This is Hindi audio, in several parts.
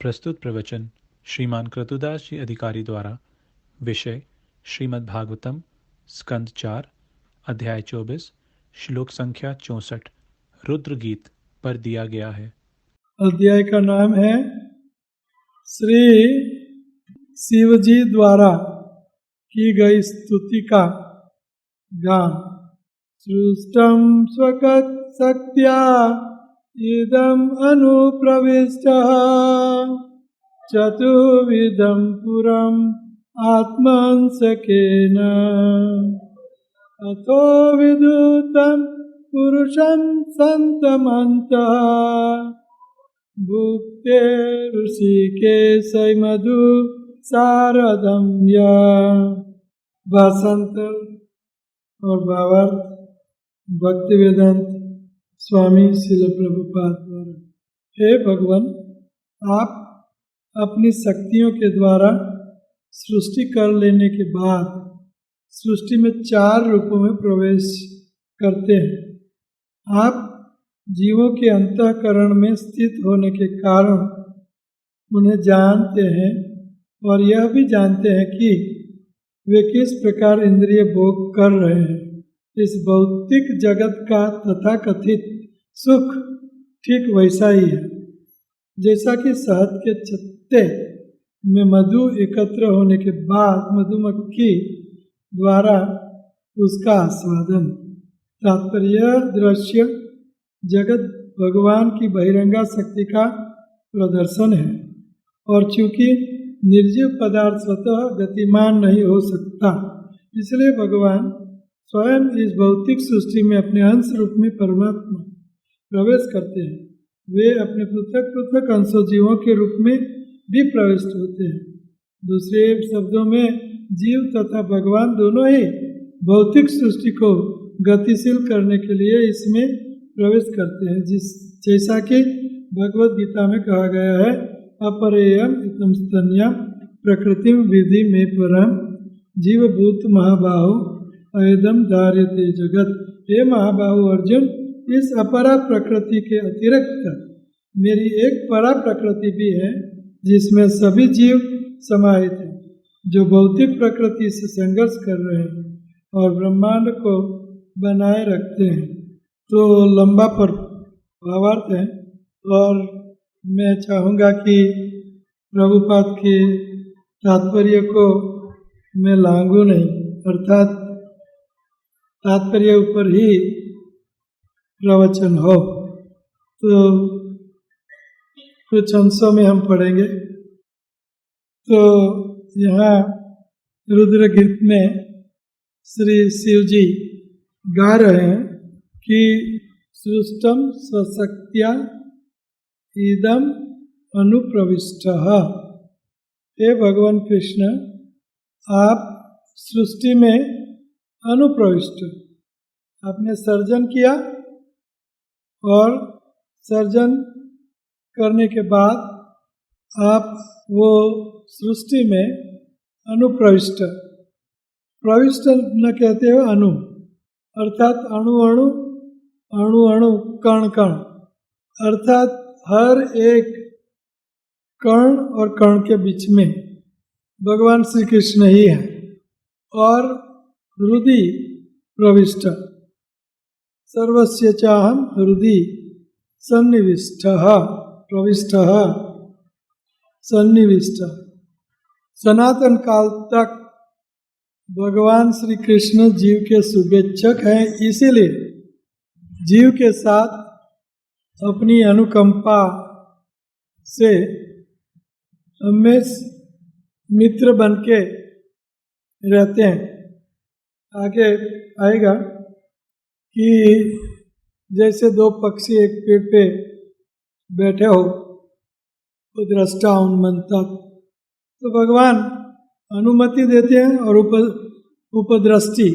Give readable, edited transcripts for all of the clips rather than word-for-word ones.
प्रस्तुत प्रवचन श्रीमान क्रतुदास जी अधिकारी द्वारा। विषय श्रीमद् भागवतम स्कंद 4 अध्याय 24 श्लोक संख्या 64 रुद्र गीत पर दिया गया है। अध्याय का नाम है श्री शिवजी द्वारा की गई स्तुति का गान। सृष्टं स्वकत् शक्त्या इदम् अनुप्रविष्टः चतुर्विधं पुरम् आत्मंसकेन अथो विदुतं पुरुषं सन्तमन्तः भुक्ते ऋषिकेशै मधु सारदम्य। भाषांतर और भावार्थ भक्तिवेदांत स्वामी श्रील प्रभुपाद द्वारा। हे भगवान, आप अपनी शक्तियों के द्वारा सृष्टि कर लेने के बाद सृष्टि में 4 रूपों में प्रवेश करते हैं। आप जीवों के अंतःकरण में स्थित होने के कारण उन्हें जानते हैं और यह भी जानते हैं कि वे किस प्रकार इंद्रिय भोग कर रहे हैं। इस भौतिक जगत का तथाकथित सुख ठीक वैसा ही है जैसा कि शहद के छत्ते में मधु एकत्र होने के बाद मधुमक्खी द्वारा उसका आस्वादन। तात्पर्य दृश्य जगत भगवान की बहिरंगा शक्ति का प्रदर्शन है और चूंकि निर्जीव पदार्थ स्वतः गतिमान नहीं हो सकता, इसलिए भगवान स्वयं इस भौतिक सृष्टि में अपने अंश रूप में परमात्मा प्रवेश करते हैं। वे अपने पृथक पृथक अंशों जीवों के रूप में भी प्रविष्ट होते हैं। दूसरे शब्दों में जीव तथा भगवान दोनों ही भौतिक सृष्टि को गतिशील करने के लिए इसमें प्रवेश करते हैं, जैसा कि भगवद गीता में कहा गया है, अपरेयम इतम स्तन्या प्रकृतिम विधि में परम जीवभूत महाबाहु अयदम धार्यते जगत। हे महाबाहु अर्जुन, इस अपरा प्रकृति के अतिरिक्त मेरी एक परा प्रकृति भी है जिसमें सभी जीव समाहित हैं, जो भौतिक प्रकृति से संघर्ष कर रहे हैं और ब्रह्मांड को बनाए रखते हैं। तो लंबा पर भावार्थ है और मैं चाहूँगा कि प्रभुपाद के तात्पर्य को मैं लांघूं नहीं, अर्थात तात्पर्य ऊपर ही प्रवचन हो। तो कुछ अंशों में हम पढ़ेंगे। तो यहाँ रुद्र गीत में श्री शिव जी गा रहे हैं कि सृष्टम स्वशक्त्या इदम अनुप्रविष्टः। हे भगवान कृष्ण, आप सृष्टि में अनुप्रविष्ट, आपने सर्जन किया और सर्जन करने के बाद आप वो सृष्टि में अनुप्रविष्ट, प्रविष्ट न कहते हो अनु, अर्थात अणु अणु अणु अणु कण कण, अर्थात हर एक कण और कण के बीच में भगवान श्री कृष्ण ही है। और हृदि प्रविष्ट, सर्वस्य चाहम हृदि सन्निविष्टः, प्रविष्टः सन्निविष्ट। सनातन काल तक भगवान श्री कृष्ण जीव के शुभेच्छक हैं, इसीलिए जीव के साथ अपनी अनुकंपा से हमेशा मित्र बन के रहते हैं। आगे आएगा कि जैसे 2 पक्षी एक पेड़ पे बैठे हो, दृष्टा उन्मंता, तो भगवान अनुमति देते हैं और उपदृष्टि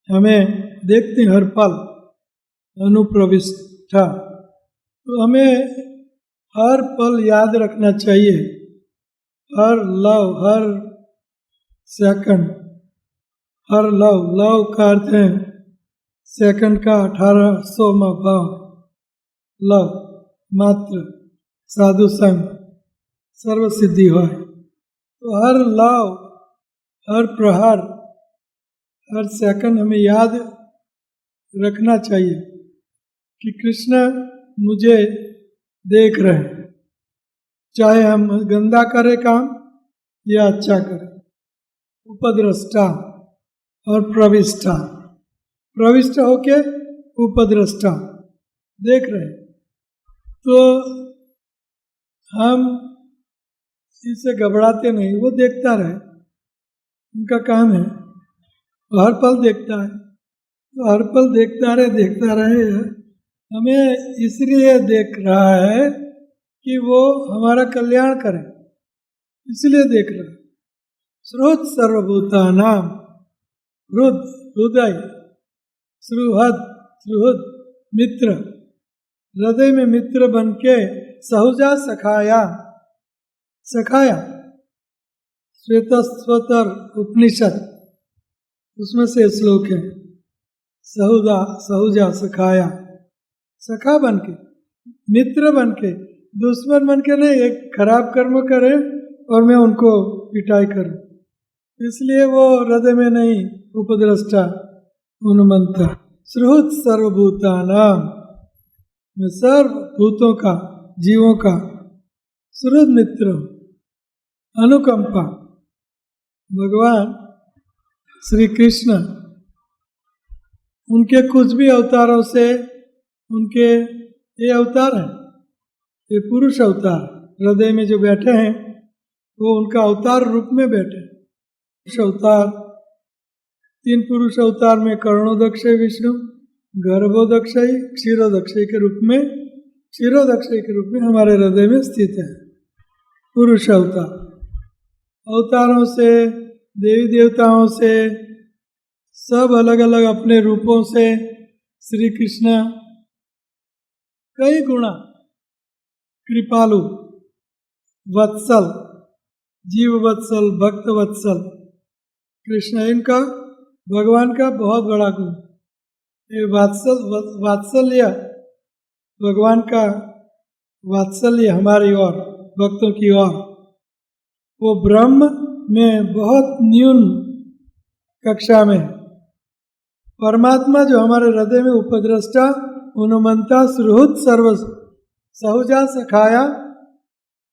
हमें देखते हैं हर पल अनुप्रविष्टा। तो हमें हर पल याद रखना चाहिए, हर लव, हर सेकंड, हर लव का अर्थ है सेकंड का 1800वां भाव, लव मात्र साधु संग सर्व सिद्धि हो। तो हर लव, हर प्रहर, हर सेकंड हमें याद रखना चाहिए कि कृष्ण मुझे देख रहे हैं, चाहे हम गंदा करें काम या अच्छा करें। उपद्रष्टा और प्रविष्टा, प्रविष्ट होके उपद्रष्टा देख रहे हैं। तो हम इससे घबराते नहीं, वो देखता रहे, उनका काम है, हर पल देखता है। तो हर पल देखता रहे, हमें इसलिए देख रहा है कि वो हमारा कल्याण करे, इसलिए देख रहा है। श्रुत सर्वभूतानाम, हृदय, सुहृद मित्र, हृदय में मित्र बन के सहुजा सखाया, सखाया श्वेतस्वतर उपनिषद, उसमें से श्लोक है। सहुजा सखाया, सखा बन के, मित्र बन के, दुश्मन बन के नहीं। एक खराब कर्म करे और मैं उनको पिटाई करूं, इसलिए वो हृदय में नहीं, उपद्रष्टा हनुमंता। श्रुत सर्वभूतानाम, मैं सर्वभूतों का, जीवों का सुहृद मित्र, अनुकंपा। भगवान श्री कृष्ण उनके कुछ भी अवतारों से, उनके ये अवतार हैं, ये पुरुष अवतार हृदय में जो बैठे हैं वो उनका अवतार रूप में बैठे। पुरुष अवतार, 3 पुरुष अवतार में कर्णोदक्षय विष्णु, गर्भोदक्षय, क्षीरोदक्षय के रूप में, क्षीरोदक्षय के रूप में हमारे हृदय में स्थित है पुरुष अवतार। अवतारों से, देवी देवताओं से, सब अलग अलग अपने रूपों से श्री कृष्ण कई गुणा कृपालु, वत्सल, जीव वत्सल, भक्त वत्सल कृष्ण, इनका भगवान का बहुत बड़ा गुण। ये वात्सल्य, भगवान का वात्सल्य हमारी ओर, भक्तों की ओर, वो ब्रह्म में बहुत न्यून कक्षा में है। परमात्मा जो हमारे हृदय में उपद्रष्टा, हनुमंता, सुहृद सर्व सहुजा सखाया,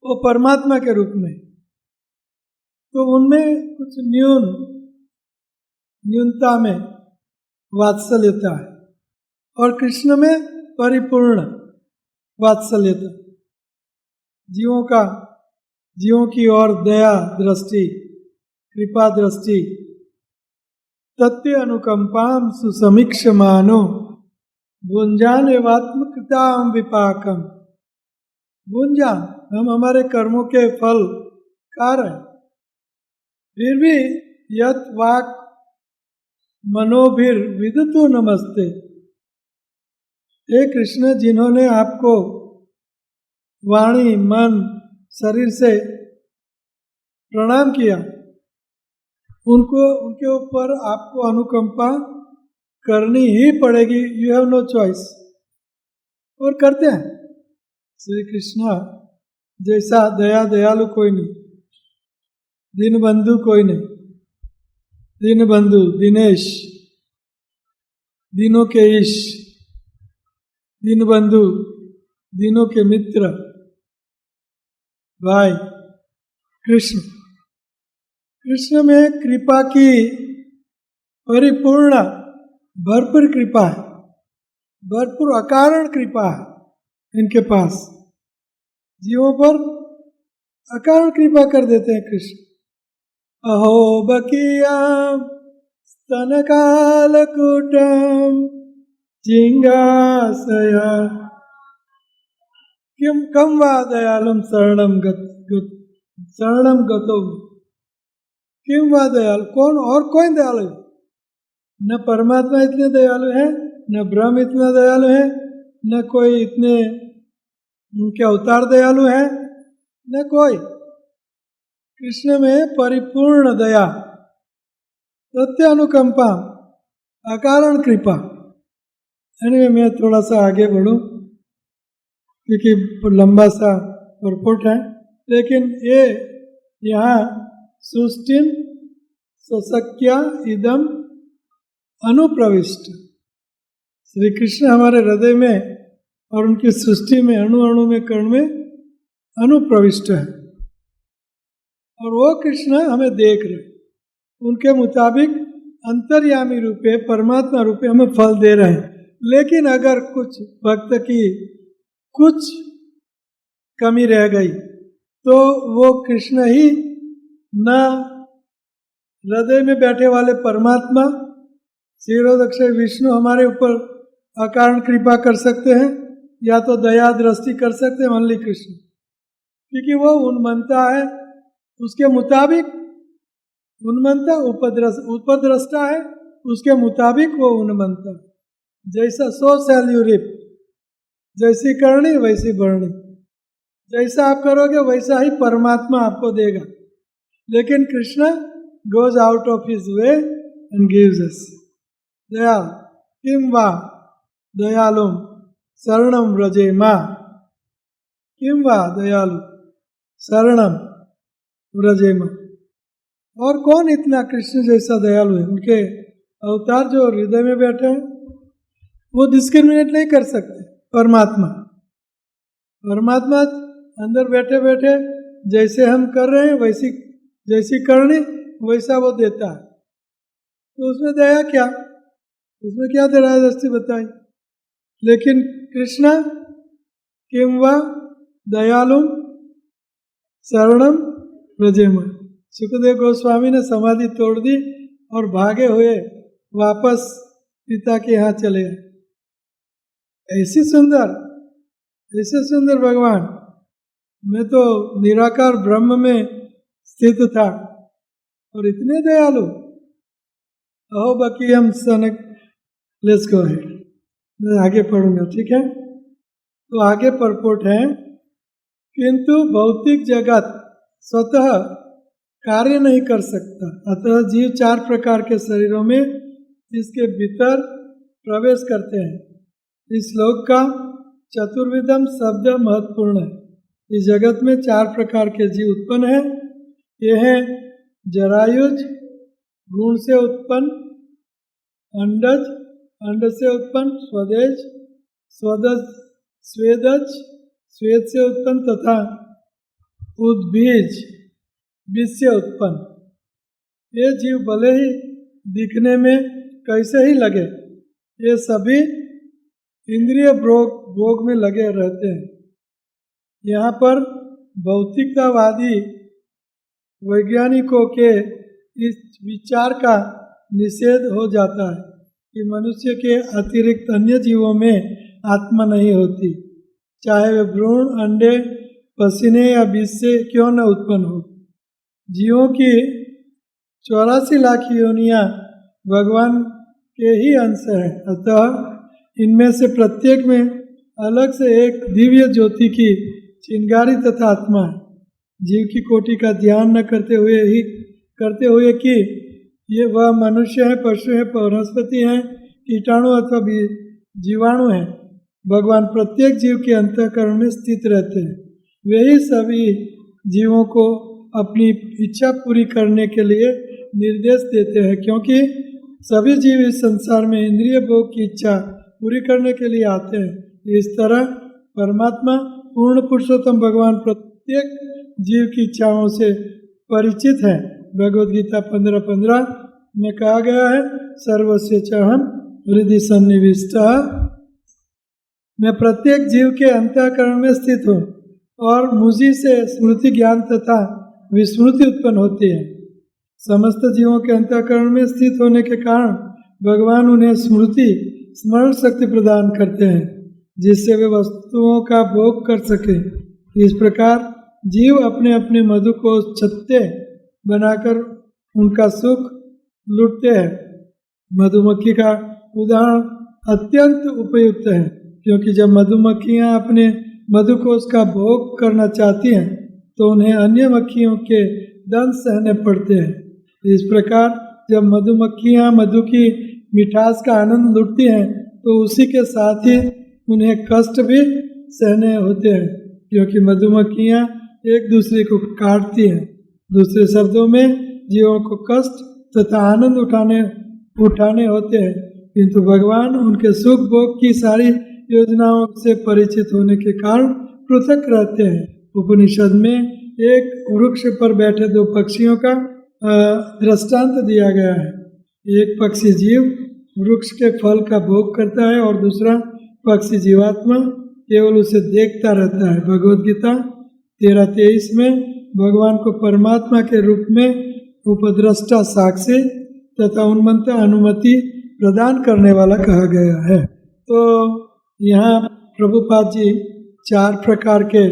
वो परमात्मा के रूप में, तो उनमें कुछ न्यूनता में वात्सल्यता है, और कृष्ण में परिपूर्ण वात्सल्यता। जीवों की ओर दया दृष्टि, कृपा दृष्टि, तत्व अनुकंपाम सुसमीक्ष मानो, भुंजान एवात्मकृताम विपाकम। भुंजान, हम हमारे कर्मों के फल कारण, फिर भी यत वाक मनोभिर विदतु नमस्ते। हे कृष्ण, जिन्होंने आपको वाणी, मन, शरीर से प्रणाम किया, उनके ऊपर आपको अनुकंपा करनी ही पड़ेगी। यू हैव नो चॉइस, और करते हैं। श्री कृष्ण जैसा दयालु कोई नहीं, दीनबंधु कोई नहीं। दीनबंधु, दिनेश, दीनों के ईश, दीनबंधु, दीनों के मित्र, भाई कृष्ण। कृष्ण में कृपा की परिपूर्ण, भरपूर कृपा है, भरपूर अकारण कृपा है इनके पास। जीवों पर अकारण कृपा कर देते हैं कृष्ण। अहो बकियाम स्तनकालकूटम चिंगासया किम कम वा दयालुम शरणम गतो। किम वा दयालु, कौन और कौन दयालु है? न परमात्मा इतने दयालु है, न ब्रह्म इतना दयालु है, न कोई इतने उनके अवतार दयालु है, न कोई। कृष्ण में परिपूर्ण दया, सत्य अनुकंपा, अकारण कृपा। एनीवे, मैं थोड़ा सा आगे बढ़ूं क्योंकि लंबा सा रिपोर्ट है, लेकिन ये यहाँ सृष्टिम सशक्या इदम अनुप्रविष्ट, श्री कृष्ण हमारे हृदय में और उनकी सृष्टि में अणु अणु में कण में अनुप्रविष्ट है, और वो कृष्ण हमें देख रहे, उनके मुताबिक अंतर्यामी रूपे परमात्मा रूपे हमें फल दे रहे हैं। लेकिन अगर कुछ भक्त की कुछ कमी रह गई तो वो कृष्ण ही न हृदय में बैठे वाले परमात्मा क्षीरोदक्षय विष्णु हमारे ऊपर अकारण कृपा कर सकते हैं, या तो दया दृष्टि कर सकते हैं ओनली कृष्ण, क्योंकि वो उन्मत्ता है, उसके मुताबिक उन्मत्ता उपद्रष्टा है, उसके मुताबिक वो उन्मत्ता। जैसा सो शैल यू रिप, जैसी करनी वैसी बढ़नी, जैसा आप करोगे वैसा ही परमात्मा आपको देगा। लेकिन Krishna goes out of his way and gives us daya. किम वा दयालुम शरणम व्रजे मां, किम वा दयालु शरणम व्रजे मां। और कौन इतना कृष्ण जैसा दयालु है? उनके अवतार जो हृदय में बैठे हैं वो डिस्क्रिमिनेट नहीं कर सकते। परमात्मा अंदर बैठे बैठे जैसे हम कर रहे हैं वैसी जैसी करनी वैसा वो देता है, तो उसमें दया क्या, उसमें क्या दया दृष्टि बताई। लेकिन कृष्ण किम वा दयालुम शरणम व्रजेम। सुखदेव गोस्वामी ने समाधि तोड़ दी और भागे हुए वापस पिता के यहाँ चले गए। ऐसे सुंदर भगवान, मैं तो निराकार ब्रह्म में स्थित था और इतने दयालु। अहो बाकी हम सनक, लेट्स गो अहेड, मैं आगे पढ़ूंगा, ठीक है। तो आगे परपोट है, किंतु भौतिक जगत स्वतः कार्य नहीं कर सकता, अतः जीव 4 प्रकार के शरीरों में इसके भीतर प्रवेश करते हैं। इस श्लोक का चतुर्विधम शब्द महत्वपूर्ण है। इस जगत में 4 प्रकार के जीव उत्पन्न हैं। ये हैं जरायुज, गुण से उत्पन्न, अंडज, अंड से उत्पन्न, स्वदेज, स्वदज, स्वेदज, स्वेद से उत्पन्न, तथा उद्बीज, बीज से उत्पन्न। ये जीव भले ही दिखने में कैसे ही लगे, ये सभी इंद्रिय भोग में लगे रहते हैं। यहाँ पर भौतिकतावादी वैज्ञानिकों के इस विचार का निषेध हो जाता है कि मनुष्य के अतिरिक्त अन्य जीवों में आत्मा नहीं होती, चाहे वे भ्रूण, अंडे, पसीने या बीज से क्यों न उत्पन्न हो। जीवों की 84 लाख योनियां भगवान के ही अंश है, अतः इनमें से प्रत्येक में अलग से एक दिव्य ज्योति की चिंगारी तथा आत्मा है। जीव की कोटि का ध्यान न करते हुए कि ये वह मनुष्य है, पशु है, वनस्पति है, कीटाणु अथवा जीवाणु है, भगवान प्रत्येक जीव के अंतःकरण में स्थित रहते हैं। वे ही सभी जीवों को अपनी इच्छा पूरी करने के लिए निर्देश देते हैं, क्योंकि सभी जीव इस संसार में इंद्रिय भोग की इच्छा पूरी करने के लिए आते हैं। इस तरह परमात्मा पूर्ण पुरुषोत्तम भगवान प्रत्येक जीव की इच्छाओं से परिचित है। भगवद गीता 15:15 में कहा गया है, सर्वस्य चाहम हृदि सन्निविष्टः, मैं प्रत्येक जीव के अंतःकरण में स्थित हूँ और मुझी से स्मृति ज्ञान तथा विस्मृति उत्पन्न होती है। समस्त जीवों के अंतःकरण में स्थित होने के कारण भगवान उन्हें स्मरण शक्ति प्रदान करते हैं, जिससे वे वस्तुओं का भोग कर सके। इस प्रकार जीव अपने अपने मधु को छत्ते बनाकर उनका सुख लूटते हैं। मधुमक्खी का उदाहरण अत्यंत उपयुक्त है, क्योंकि जब मधुमक्खियां अपने मधुकोश का भोग करना चाहती हैं तो उन्हें अन्य मक्खियों के दंश सहने पड़ते हैं। इस प्रकार जब मधुमक्खियां मधु की मिठास का आनंद लूटती हैं तो उसी के साथ ही उन्हें कष्ट भी सहने होते हैं, क्योंकि मधुमक्खियां एक दूसरे को काटती हैं। दूसरे शब्दों में जीवों को कष्ट तथा आनंद उठाने होते हैं, किंतु भगवान उनके सुख भोग की सारी योजनाओं से परिचित होने के कारण पृथक रहते हैं। उपनिषद में एक वृक्ष पर बैठे दो पक्षियों का दृष्टांत दिया गया है। एक पक्षी जीव वृक्ष के फल का भोग करता है और दूसरा पक्षी जीवात्मा केवल उसे देखता रहता है। भगवद गीता 13:23 में भगवान को परमात्मा के रूप में उपद्रष्टा, साक्षी तथा उन्मत्त अनुमति प्रदान करने वाला कहा गया है। तो यहाँ प्रभुपाद जी 4 प्रकार के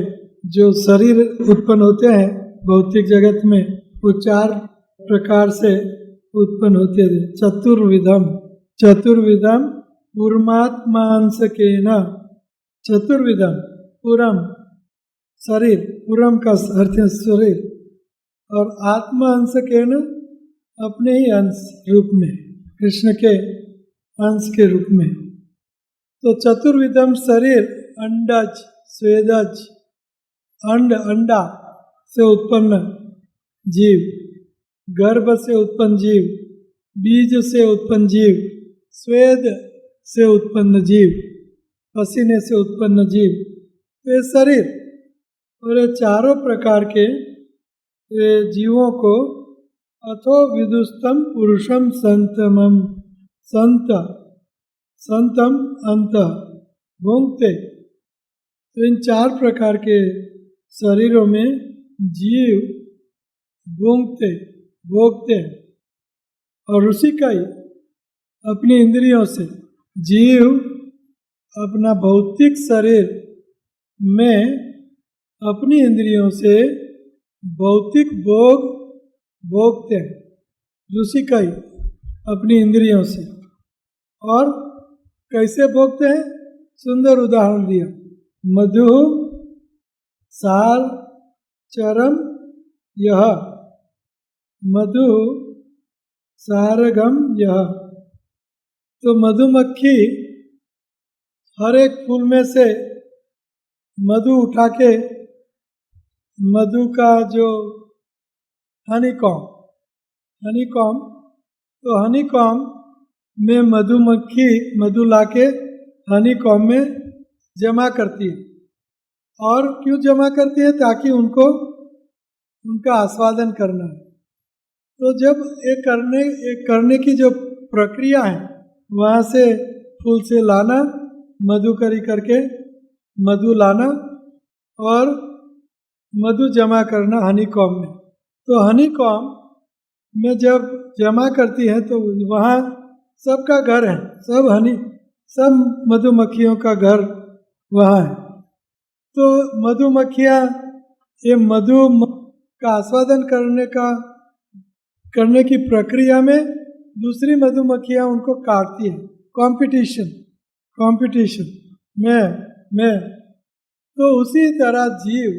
जो शरीर उत्पन्न होते हैं भौतिक जगत में, वो 4 प्रकार से उत्पन्न होते थे। चतुर्विधम पूर्मात्मांशकेन, चतुर्विधम पूरम शरीर, पूरम का अर्थ है शरीर, और आत्मा अंशकेन अपने ही अंश रूप में, कृष्ण के अंश के रूप में। तो चतुर्विधम शरीर, अंडज, स्वेदज, अंडा से उत्पन्न जीव, गर्भ से उत्पन्न जीव, बीज से उत्पन्न जीव, स्वेद से उत्पन्न जीव, पसीने से उत्पन्न जीव, ये शरीर। और ये चारों प्रकार के जीवों को अथो विदुस्तम पुरुषम संतमम, संतम अंत भोंगते। तो इन 4 प्रकार के शरीरों में जीव भोगते हैं। और उसी का ही अपनी इंद्रियों से जीव अपना भौतिक शरीर में अपनी इंद्रियों से भौतिक भोगते हैं, रूसी का ही अपनी इंद्रियों से। और कैसे भोगते हैं? सुंदर उदाहरण दिया, मधु सार चरम यह, मधु सारगम यह। तो मधुमक्खी हर एक फूल में से मधु उठा के, मधु का जो हनीकॉम, तो हनीकॉम में मधुमक्खी मधु लाके हनीकॉम में जमा करती है। और क्यों जमा करती है? ताकि उनका आस्वादन करना है। तो जब एक करने की जो प्रक्रिया है, वहाँ से फूल से लाना, मधुकरी करके मधु लाना और मधु जमा करना हनीकॉम में। तो हनीकॉम में जब जमा करती है तो वहाँ सबका घर है, सब मधुमक्खियों का घर वहाँ है। तो मधुमक्खियाँ ये मधु का आस्वादन करने की प्रक्रिया में दूसरी मधुमक्खियाँ उनको काटती है। कंपटीशन में तो उसी तरह जीव,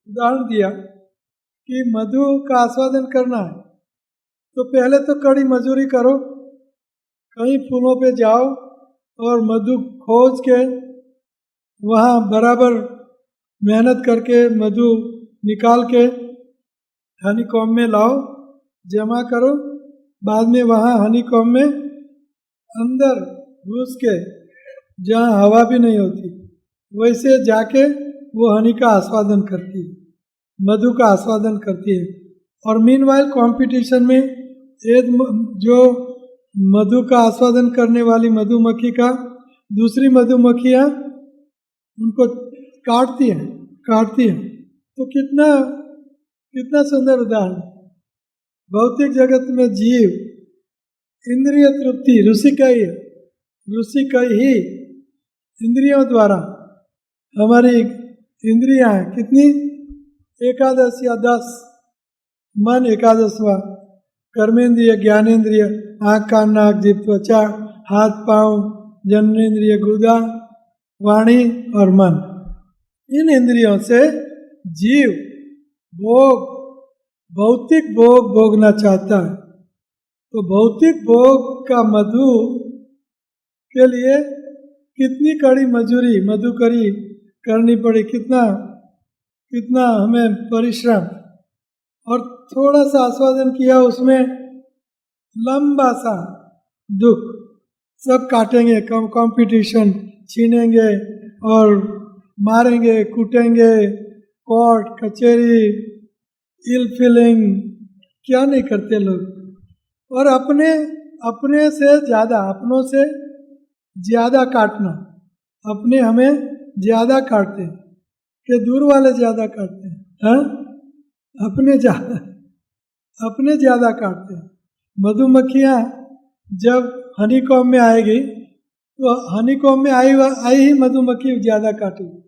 उदाहरण दिया कि मधु का आस्वादन करना है तो पहले तो कड़ी मजदूरी करो, कहीं फूलों पे जाओ और मधु खोज के वहाँ बराबर मेहनत करके मधु निकाल के हनीकॉम में लाओ, जमा करो। बाद में वहाँ हनीकॉम में अंदर घुस के, जहाँ हवा भी नहीं होती, वैसे जाके वो हनी का आस्वादन करती है, मधु का आस्वादन करती है। और मीनवाइल कंपटीशन में एक जो मधु का आस्वादन करने वाली मधुमक्खी का दूसरी मधुमक्खियाँ उनको काटती हैं। तो कितना सुंदर उदाहरण। भौतिक जगत में जीव इंद्रिय तृप्ति, रुचि का ही इंद्रियों द्वारा, हमारी इंद्रियां हैं कितनी? 11 या 10, मन 11वां, कर्मेंद्रिय, ज्ञानेन्द्रिय, आँख कान नाक जीभ त्वचा, हाथ पांव, जननेन्द्रिय, गुदा, वाणी और मन। इन इंद्रियों से जीव भौतिक भोग भोगना चाहता है। तो भौतिक भोग का मधु के लिए कितनी कड़ी मजदूरी, मधुकरी करनी पड़ी, कितना हमें परिश्रम, और थोड़ा सा आस्वादन किया उसमें लंबा सा दुख, सब काटेंगे, कंपटीशन छीनेंगे और मारेंगे, कूटेंगे, कोर्ट कचहरी, इल फीलिंग, क्या नहीं करते लोग। और अपने से ज़्यादा, अपनों से ज़्यादा काटना, अपने हमें ज़्यादा काटते हैं कि दूर वाले ज़्यादा काटते हैं, हाँ, अपने ज़्यादा काटते हैं। मधुमक्खियाँ जब हनीकॉम्ब में आएगी तो हनीकॉम्ब में आई ही मधुमक्खी ज़्यादा काटेगी,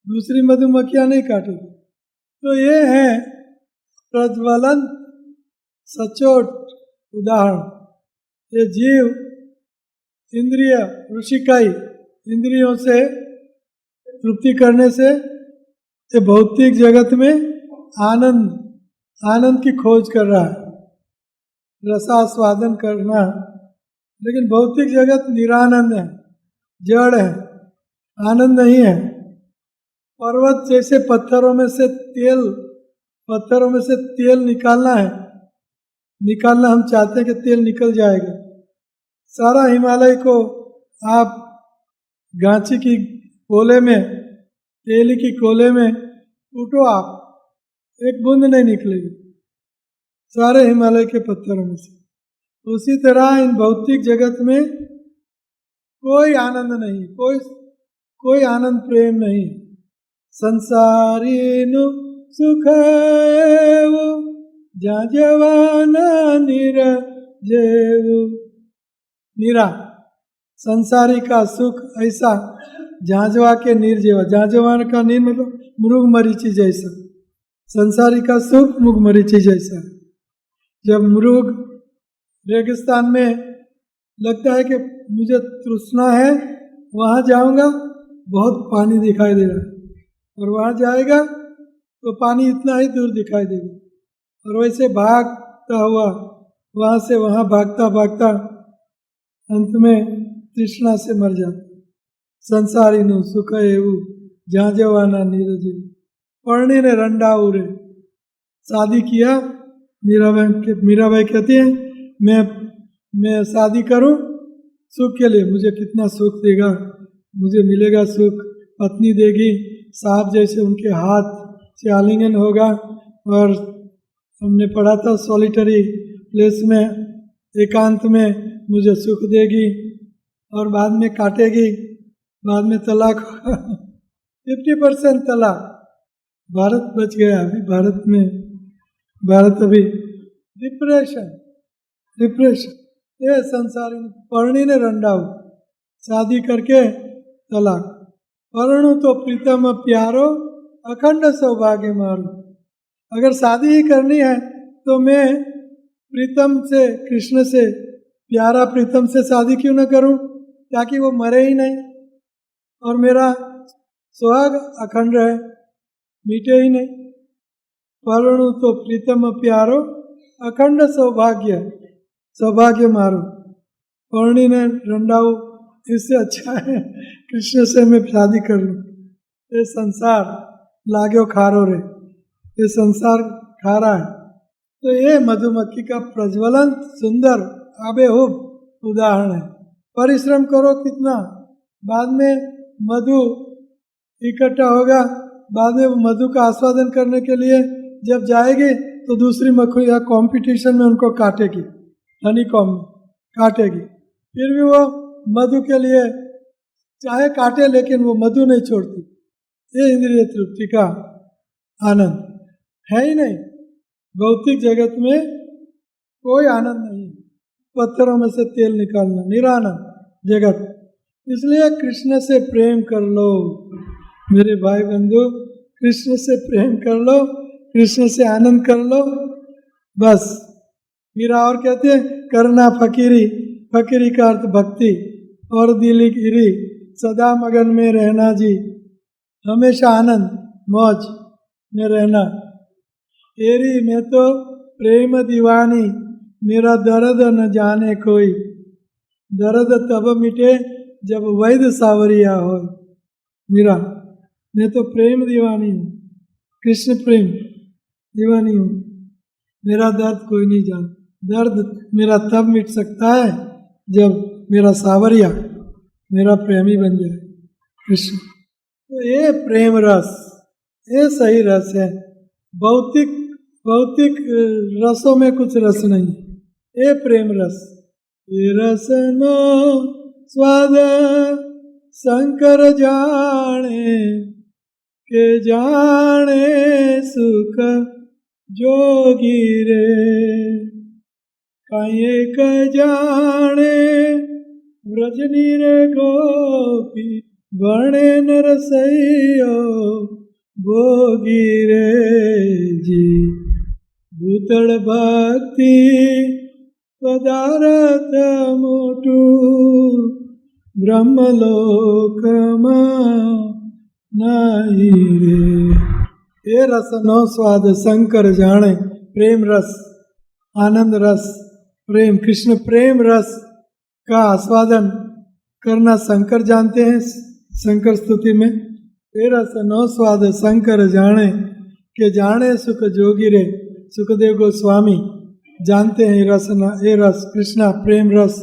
दूसरी मधुमक्खियाँ नहीं काटेगी। तो ये है प्रज्वलन सचोट उदाहरण। ये जीव इंद्रिय ऋषिकाई, इंद्रियों से तृप्ति करने से ये भौतिक जगत में आनंद की खोज कर रहा है, रसास्वादन करना। लेकिन भौतिक जगत निरानंद है, जड़ है, आनंद नहीं है। पर्वत जैसे पत्थरों में से तेल निकालना है, हम चाहते हैं कि तेल निकल जाएगा। सारा हिमालय को आप गांची की कोले में, तेली की कोले में कूटो, आप एक बूंद नहीं निकलेगी सारे हिमालय के पत्थरों में से। उसी तरह इन भौतिक जगत में कोई आनंद नहीं, कोई आनंद प्रेम नहीं। संसारीनु सुख जाजवाना नीरा, संसारी का सुख ऐसा झांझवा के निर्जेवा, झांझवान का नीर मतलब मृग मरीचि जैसा, संसारी का सुख मृग मरीचि जैसा। जब मृग रेगिस्तान में लगता है कि मुझे तृष्णा है, वहाँ जाऊंगा, बहुत पानी दिखाई दे रहा है, और वहाँ जाएगा तो पानी इतना ही दूर दिखाई देगा, और वैसे भागता हुआ वहाँ से वहाँ भागता अंत में तृष्णा से मर जाता। संसारी नु सुख एवं झांझवाना नीरज। पढ़ने ने रंडा उरे, शादी किया, मीराबाई कहती है मैं शादी करूं सुख के लिए, मुझे कितना सुख देगा, मुझे मिलेगा सुख, पत्नी देगी, साहब जैसे उनके हाथ से आलिंगन होगा, और हमने पढ़ा था सॉलिटरी प्लेस में, एकांत में मुझे सुख देगी, और बाद में काटेगी, बाद में तलाक 50% तलाक। भारत बच गया अभी, भारत अभी डिप्रेशन। ये संसारी पर्णी ने रंडाऊ, शादी करके तलाक। पर्णु तो प्रीतम प्यारो अखंड सौभाग्य मारो। अगर शादी ही करनी है तो मैं प्रीतम से, कृष्ण से, प्यारा प्रीतम से शादी क्यों न करूं, ताकि वो मरे ही नहीं और मेरा सुहाग अखंड रहे, मिटे ही नहीं। पर्णु तो प्रीतम प्यारो अखंड सौभाग्य मारो। पर्णी ने रंडाऊ, इससे अच्छा है कृष्ण से मैं शादी कर लूं। ये संसार लागो खारो रे, ये संसार खा रहा है। तो ये मधुमक्खी का प्रज्वलन सुंदर आबेहूब उदाहरण है। परिश्रम करो कितना, बाद में मधु इकट्ठा होगा, बाद में मधु का आस्वादन करने के लिए जब जाएगी तो दूसरी मक्खियाँ कंपटीशन में उनको काटेगी, हनीकॉम्ब में काटेगी, फिर भी वो मधु के लिए चाहे काटे लेकिन वो मधु नहीं छोड़ती। ये इंद्रिय तृप्ति का आनंद है ही नहीं। भौतिक जगत में कोई आनंद नहीं, पत्थरों में से तेल निकालना, निरानंद जगत। इसलिए कृष्ण से प्रेम कर लो मेरे भाई बंधु, कृष्ण से प्रेम कर लो, कृष्ण से आनंद कर लो बस। मीरा और कहते हैं करना फकीरी का अर्थ भक्ति, और दिली गिरी सदा मगन में रहना जी, हमेशा आनंद मौज में रहना। एरी मैं तो प्रेम दीवानी, मेरा दर्द न जाने कोई, दर्द तब मिटे जब वैद सावरिया हो। मीरा मैं तो प्रेम दीवानी हूँ, कृष्ण प्रेम दीवानी हूँ, मेरा दर्द कोई नहीं जानता। दर्द मेरा तब मिट सकता है जब मेरा सावरिया मेरा प्रेमी बन जाए कृष्ण। तो ये प्रेम रस, ये सही रस है। भौतिक भौतिक रसों में कुछ रस नहीं, ये प्रेम रस। ये रस नो स्वाद शंकर जाने के जाने सुख जोगी रे, काये क जाने व्रजनी रे गोपी बणे नरसैयो भोगी रे जी। भूतल भक्ति पदारथ मोटू ब्रह्मलोकमा नाही रे। ये रस नो स्वाद शंकर जाने, प्रेम रस, आनंद रस, प्रेम कृष्ण प्रेम रस का आस्वादन करना शंकर जानते हैं। शंकर स्तुति में ये रस नो स्वाद शंकर जाने के जाने सुख जोगी रे। सुखदेव गोस्वामी जानते हैं ये रस कृष्णा प्रेम रस।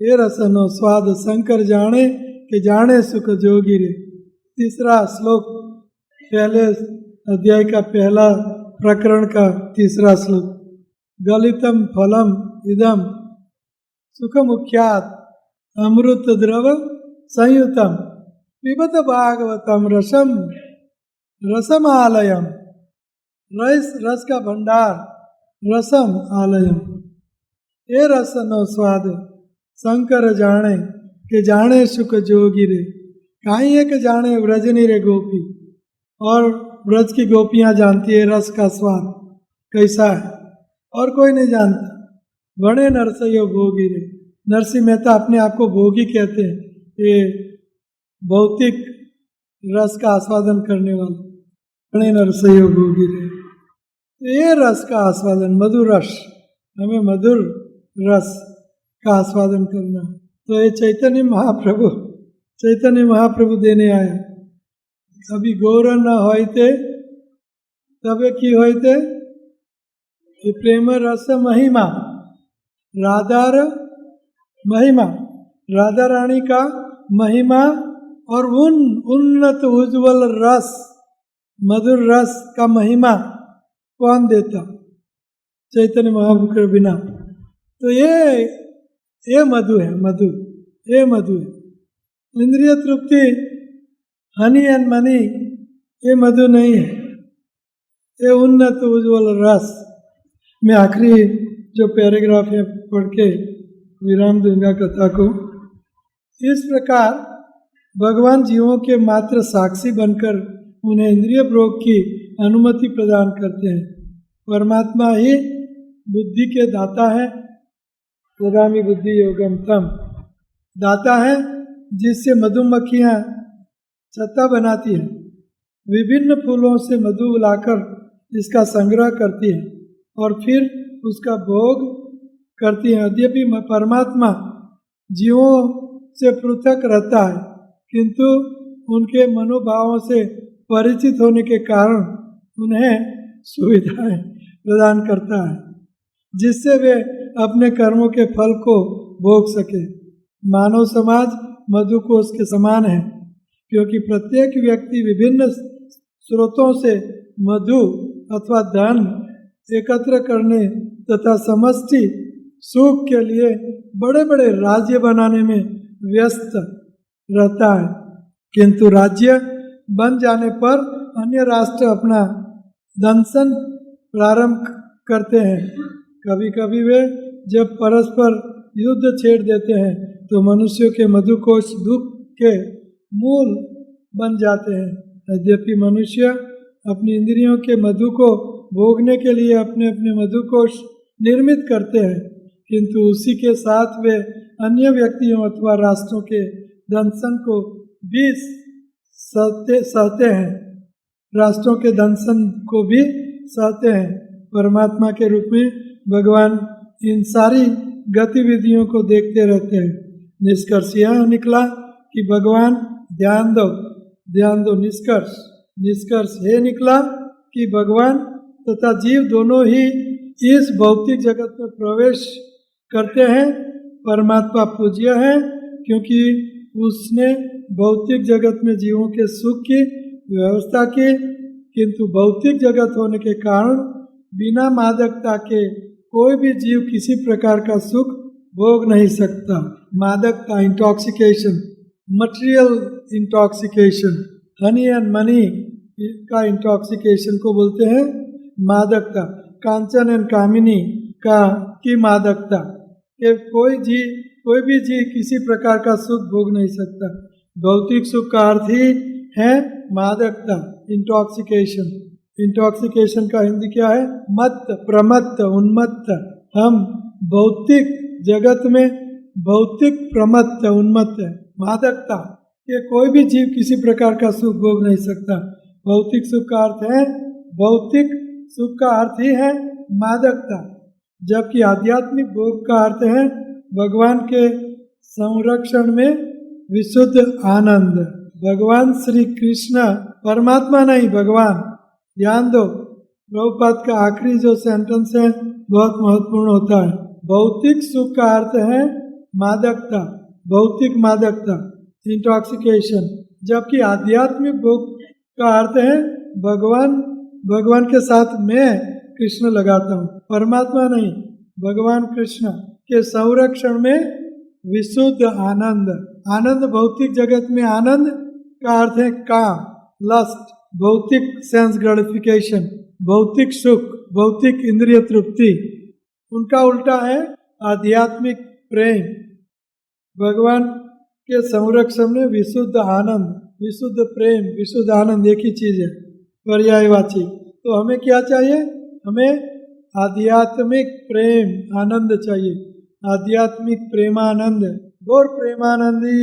ये रस नो स्वाद शंकर जाने के जाने सुख जोगी रे। तीसरा श्लोक, पहले अध्याय का पहला प्रकरण का तीसरा श्लोक। गलितम फलम इदम सुखमुख्यात अमृत द्रव संयुतम पिबत भागवतम रसम रसम आलयम। रस का भंडार, रसम आलयम। ये रस नो स्वाद शंकर जाने के जाने सुख जोगी रे। काई के जाने व्रजनी रे गोपी, और व्रज की गोपियां जानती है रस का स्वाद कैसा है, और कोई नहीं जानता। बड़े नरसैयो भोगी रे। नरसिंह मेहता अपने आप को भोगी कहते हैं, ये भौतिक रस का आस्वादन करने वाले। बड़े नरसैयो भोगी रे। ये रस का आस्वादन, मधुर रस, हमें मधुर रस का आस्वादन करना। तो ये चैतन्य महाप्रभु देने आया। अभी गौर न होते तबे की होते ये प्रेम रस महिमा, राधार महिमा, राधा रानी का महिमा, और उन्नत उज्ज्वल रस, मधुर रस का महिमा कौन देता? चैतन्य महाप्रभु के बिना। तो ये मधु है, मधु, ये मधु है। इंद्रिय तृप्ति, हनी एंड मनी, ये मधु नहीं है, ये उन्नत उज्ज्वल रस। मैं आखिरी जो पैराग्राफ है पढ़ के विराम दूंगा कथा को। इस प्रकार भगवान जीवों के मात्र साक्षी बनकर उन्हें इंद्रिय भोग की अनुमति प्रदान करते हैं। परमात्मा ही बुद्धि के दाता है। ददामि बुद्धि योगम तम, दाता है जिससे मधुमक्खियाँ छत्ता बनाती हैं, विभिन्न फूलों से मधु लाकर इसका संग्रह करती हैं और फिर उसका भोग करती हैं। यद्यपि परमात्मा जीवों से पृथक रहता है, किंतु उनके मनोभावों से परिचित होने के कारण उन्हें सुविधाएं प्रदान करता है, जिससे वे अपने कर्मों के फल को भोग सके। मानव समाज मधुकोश के समान है, क्योंकि प्रत्येक व्यक्ति विभिन्न स्रोतों से मधु अथवा धन एकत्र करने तथा समष्टि सुख के लिए बड़े बड़े राज्य बनाने में व्यस्त रहता है। किंतु राज्य बन जाने पर अन्य राष्ट्र अपना दंशन प्रारंभ करते हैं। कभी कभी वे जब परस्पर युद्ध छेड़ देते हैं तो मनुष्यों के मधुकोश दुख के मूल बन जाते हैं। यद्यपि मनुष्य अपनी इंद्रियों के मधु को भोगने के लिए अपने अपने मधुकोश निर्मित करते हैं, किंतु उसी के साथ वे अन्य व्यक्तियों अथवा राष्ट्रों के दंशन को भी सहते हैं, राष्ट्रों के दंशन को भी सहते हैं। परमात्मा के रूप में भगवान इन सारी गतिविधियों को देखते रहते हैं। निष्कर्ष यह निकला कि भगवान ध्यान दो निष्कर्ष ये निकला कि भगवान तथा जीव दोनों ही इस भौतिक जगत में प्रवेश करते हैं। परमात्मा पूज्य है क्योंकि उसने भौतिक जगत में जीवों के सुख की व्यवस्था की, किंतु भौतिक जगत होने के कारण बिना मादकता के कोई भी जीव किसी प्रकार का सुख भोग नहीं सकता। मादकता, intoxication, material intoxication, honey and money का इंटॉक्सिकेशन को बोलते हैं मादकता। कांचन एंड कामिनी की मादकता कि कोई भी जीव किसी प्रकार का सुख भोग नहीं सकता। भौतिक सुख का अर्थ ही है मादकता, इंटॉक्सिकेशन। इंटॉक्सिकेशन का हिंदी क्या है? मत्त, प्रमत्त, उन्मत्त। हम भौतिक जगत में भौतिक प्रमत्त, उन्मत्त है। मादकता कि कोई भी जीव किसी प्रकार का सुख भोग नहीं सकता। भौतिक सुख का अर्थ है, भौतिक सुख का अर्थ ही है मादकता, जबकि आध्यात्मिक भोग का अर्थ है भगवान के संरक्षण में विशुद्ध आनंद। भगवान श्री कृष्ण, परमात्मा नहीं भगवान, ध्यान दो। प्रभुपाद का आखिरी जो सेंटेंस है बहुत महत्वपूर्ण होता है। भौतिक सुख का अर्थ है मादकता, भौतिक मादकता, इंटॉक्सिकेशन, जबकि आध्यात्मिक भोग का अर्थ है भगवान के साथ मैं कृष्ण लगाता हूँ, परमात्मा नहीं, भगवान कृष्ण के संरक्षण में विशुद्ध आनंद। आनंद भौतिक जगत में आनंद का अर्थ है काम, लस्ट, भौतिक सेंस ग्रेटिफिकेशन, भौतिक सुख, भौतिक इंद्रिय तृप्ति। उनका उल्टा है आध्यात्मिक प्रेम। भगवान के संरक्षण में विशुद्ध आनंद, विशुद्ध प्रेम, विशुद्ध आनंद एक ही चीज है, पर्यायवाची। तो हमें क्या चाहिए? हमें आध्यात्मिक प्रेम आनंद चाहिए, आध्यात्मिक प्रेमानंद, गौर प्रेमानंदी।